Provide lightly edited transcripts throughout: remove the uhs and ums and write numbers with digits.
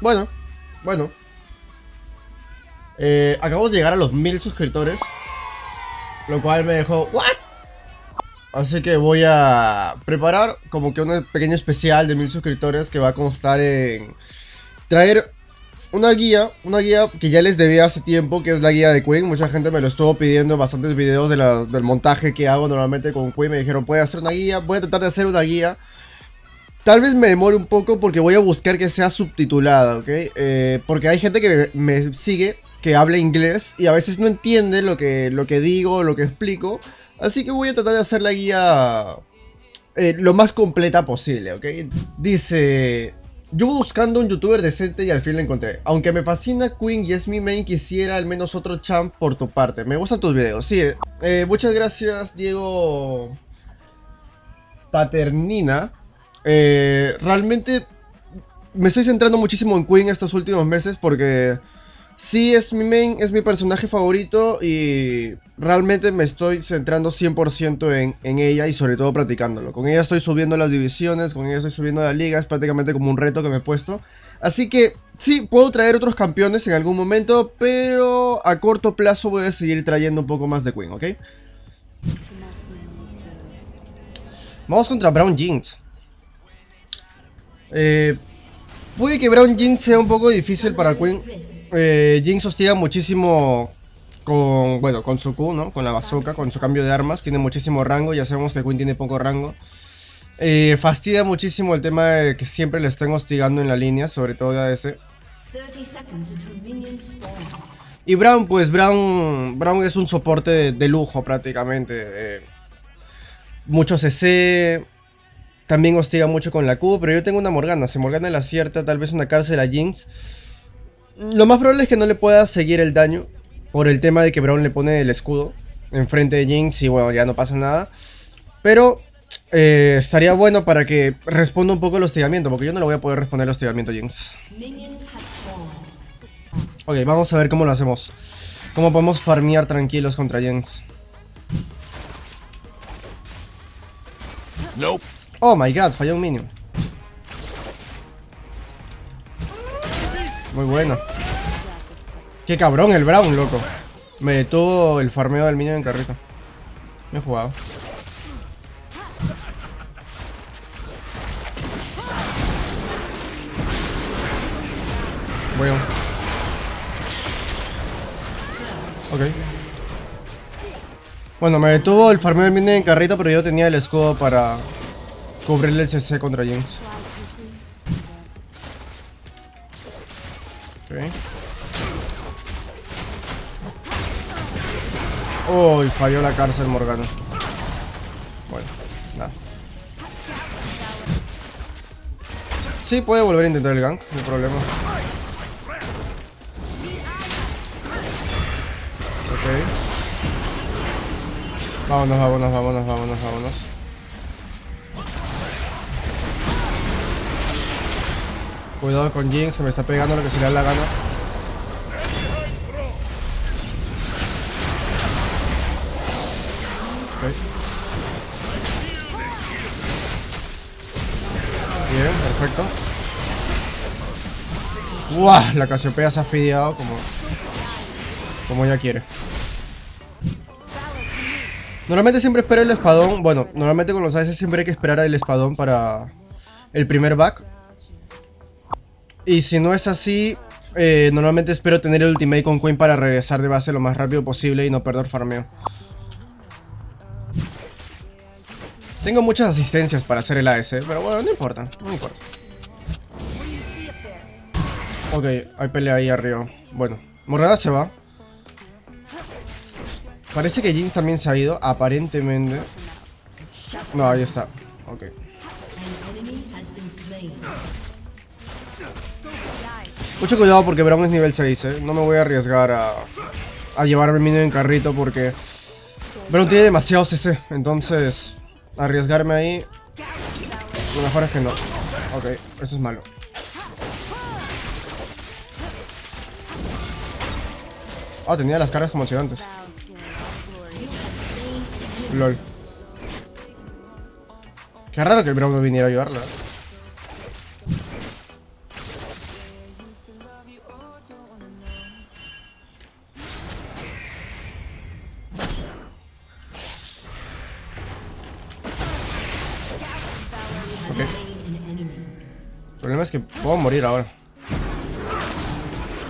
Bueno, bueno. Acabo de llegar a los 1000 suscriptores. Lo cual me dejó... ¿What? Así que voy a preparar como que un pequeño especial de 1000 suscriptores que va a constar en traer una guía que ya les debía hace tiempo, que es la guía de Queen. Mucha gente me lo estuvo pidiendo, bastantes videos del montaje que hago normalmente con Queen. Me dijeron, ¿puedes hacer una guía? Voy a tratar de hacer una guía. Tal vez me demore un poco porque voy a buscar que sea subtitulada, ¿ok? Porque hay gente que me sigue, que habla inglés y a veces no entiende lo que digo, lo que explico. Así que voy a tratar de hacer la guía lo más completa posible, ¿ok? Dice... Yo buscando un youtuber decente y al fin lo encontré. Aunque me fascina Queen y es mi main, quisiera al menos otro champ por tu parte. Me gustan tus videos. Sí, muchas gracias, Diego Paternina. Realmente me estoy centrando muchísimo en Queen estos últimos meses porque sí es mi main, es mi personaje favorito y realmente me estoy centrando 100% en ella y sobre todo practicándolo. Con ella estoy subiendo las divisiones, con ella estoy subiendo la liga, es prácticamente como un reto que me he puesto. Así que sí, puedo traer otros campeones en algún momento, pero a corto plazo voy a seguir trayendo un poco más de Queen, ¿ok? Vamos contra Brown Jinx. Puede que Brown Jinx sea un poco difícil para Queen. Jinx hostiga muchísimo con, bueno, con su Q, ¿no? Con la bazooka, con su cambio de armas. Tiene muchísimo rango, ya sabemos que Queen tiene poco rango. Fastidia muchísimo el tema de que siempre le estén hostigando en la línea, sobre todo de ADC. Y Brown, pues Brown es un soporte de lujo prácticamente. Mucho CC, también hostiga mucho con la Q, pero yo tengo una Morgana. Si Morgana la acierta, tal vez una cárcel a Jinx. Lo más probable es que no le pueda seguir el daño por el tema de que Brown le pone el escudo enfrente de Jinx y bueno, ya no pasa nada. Pero estaría bueno para que responda un poco el hostigamiento, porque yo no le voy a poder responder el hostigamiento a Jinx. Ok, vamos a ver cómo lo hacemos. Cómo podemos farmear tranquilos contra Jinx. Nope. Oh my god, falló un minion. Muy bueno. Qué cabrón el Brown, loco. Me detuvo el farmeo del minion en carrito. Me he jugado. Bueno. Ok. Bueno, me detuvo el farmeo del minion en carrito, pero yo tenía el escudo para cubrirle el CC contra Jinx. Ok. Uy, falló la cárcel Morgana. Bueno, nada. Sí, puede volver a intentar el gank, no hay problema. Ok. Vámonos, vámonos, vámonos, vámonos, vámonos. Cuidado con Jinx, que me está pegando lo que se le da la gana. Ok. Bien, perfecto. ¡Guau! La Casiopea se ha fideado como ella quiere. Normalmente siempre espero el espadón. Bueno, normalmente con los AS siempre hay que esperar el espadón para el primer back. Y si no es así, normalmente espero tener el ultimate con Queen para regresar de base lo más rápido posible y no perder farmeo. Tengo muchas asistencias para hacer el AS, pero bueno, no importa, no importa. Ok, hay pelea ahí arriba. Bueno, Morgana se va. Parece que Jinx también se ha ido, aparentemente. No, ahí está. Ok. Mucho cuidado porque Brown es nivel 6, No me voy a arriesgar a llevarme el minion en carrito porque Brown tiene demasiado CC. Entonces, arriesgarme ahí, lo mejor es que no. Ok, eso es malo. Ah, tenía las cargas como gigantes. LOL. Qué raro que el Brown no viniera a ayudarla. El problema es que puedo morir ahora.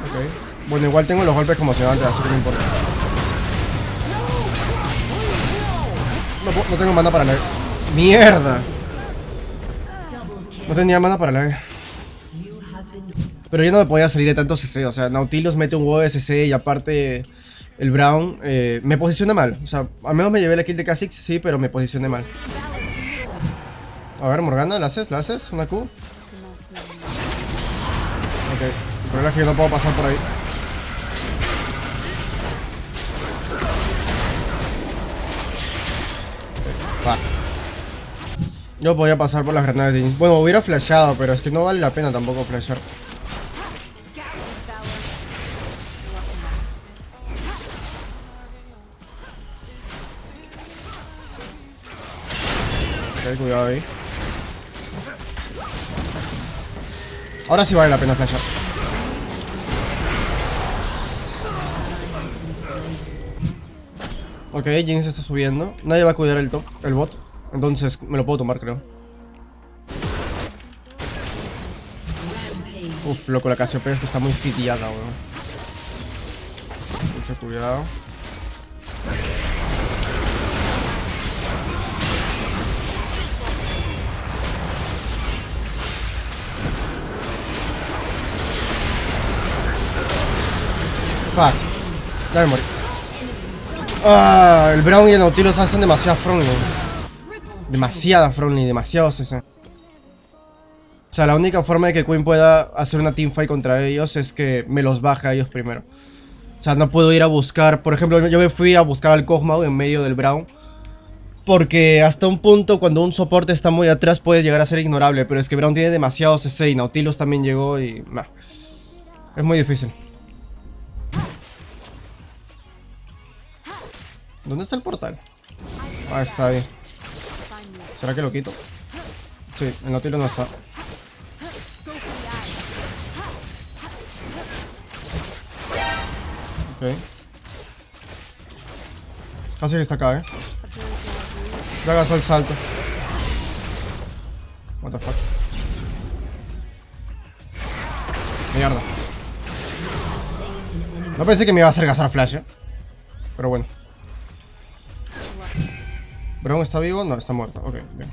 Ok. Bueno, igual tengo los golpes conmocionantes, así que no importa. No tengo mana para leer. ¡Mierda! No tenía mana para leer. Pero yo no me podía salir de tanto CC. O sea, Nautilus mete un huevo de CC y aparte el Braum me posiciona mal. O sea, al menos me llevé la kill de Kha'Zix, sí, pero me posicioné mal. A ver, Morgana, ¿la haces? ¿La haces? ¿Una Q? Ok. El problema es que yo no puedo pasar por ahí. Va. Yo podía pasar por las granadas de Jinx. Bueno, hubiera flashado, pero es que no vale la pena tampoco flashar. Ok, cuidado ahí. Ahora sí vale la pena flashar. Ok, Jinx está subiendo. Nadie va a cuidar el top, el bot. Entonces me lo puedo tomar, creo. Uf, loco, la Cassiopeia es que está muy fitiada, weón. Mucho cuidado. Fuck. Ya me morí. Ah, el Braum y el Nautilus hacen demasiada friendly. Demasiada friendly, demasiado CC. O sea, la única forma de que Queen pueda hacer una teamfight contra ellos es que me los baja a ellos primero. O sea, no puedo ir a buscar... Por ejemplo, yo me fui a buscar al Kog'Maw en medio del Braum. Porque hasta un punto, cuando un soporte está muy atrás, puede llegar a ser ignorable. Pero es que Braum tiene demasiado CC y Nautilus también llegó y... Nah, es muy difícil. ¿Dónde está el portal? Ah, está ahí. ¿Será que lo quito? Sí, el Nautilus no está. Ok. Casi que está acá, Ya gastó el salto. What the fuck. Mierda. No pensé que me iba a hacer gastar flash, pero bueno. ¿Braum está vivo? No, está muerto. Ok, bien.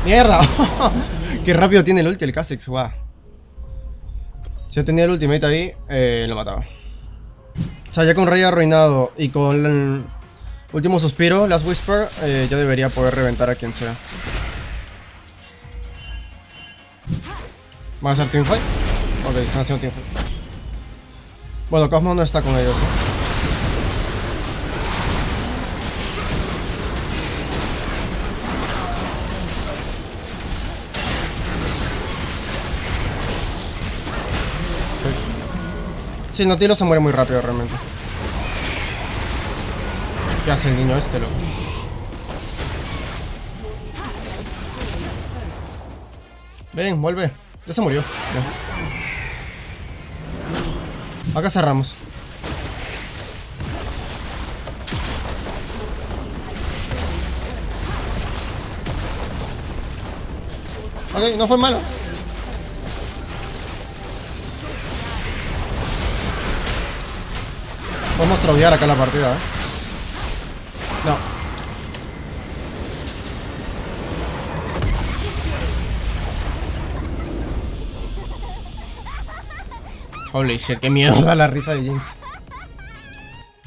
¡Mierda! Qué rápido tiene el ulti el Kha'Zix, guau. Si yo tenía el ultimate ahí, lo mataba. O sea, ya con Rey arruinado y con el último suspiro, Last Whisper, ya debería poder reventar a quien sea. ¿Van a hacer teamfight? Ok, están haciendo teamfight. Bueno, Cosmo no está con ellos, Sí, Nautilus se muere muy rápido realmente. ¿Qué hace el niño este, loco? Ven, vuelve. Ya se murió. Ya. Acá cerramos. Ok, no fue malo. Podemos trovear acá la partida, No. Holy shit, qué miedo da la risa de Jinx.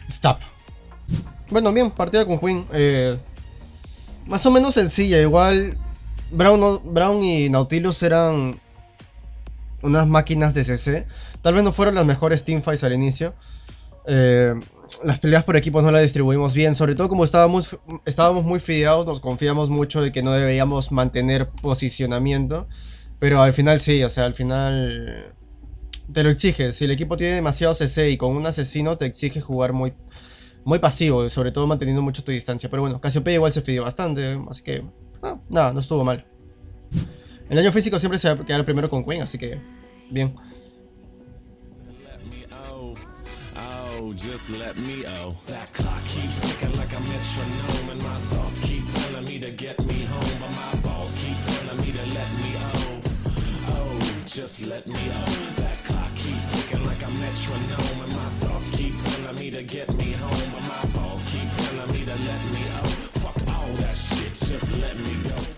Stop. Bueno, bien, partida con Queen. Más o menos sencilla, igual Braum y Nautilus eran unas máquinas de CC. Tal vez no fueron las mejores teamfights al inicio. Las peleas por equipos no las distribuimos bien, sobre todo como estábamos muy fideados, nos confiamos mucho de que no deberíamos mantener posicionamiento, pero al final sí, o sea, al final te lo exige. Si el equipo tiene demasiado CC y con un asesino te exige jugar muy pasivo, sobre todo manteniendo mucho tu distancia, pero bueno, Cassiopeia igual se fideó bastante, así que nada, no estuvo mal. El daño físico siempre se va a quedar primero con Queen, así que bien. Oh, just let me That clock keeps ticking like a metronome, and my thoughts keep telling me to get me home, but my balls keep telling me to let me oh, just let me That clock keeps ticking like a metronome, and my thoughts keep telling me to get me home, but my balls keep telling me to let me fuck all that shit, just let me go.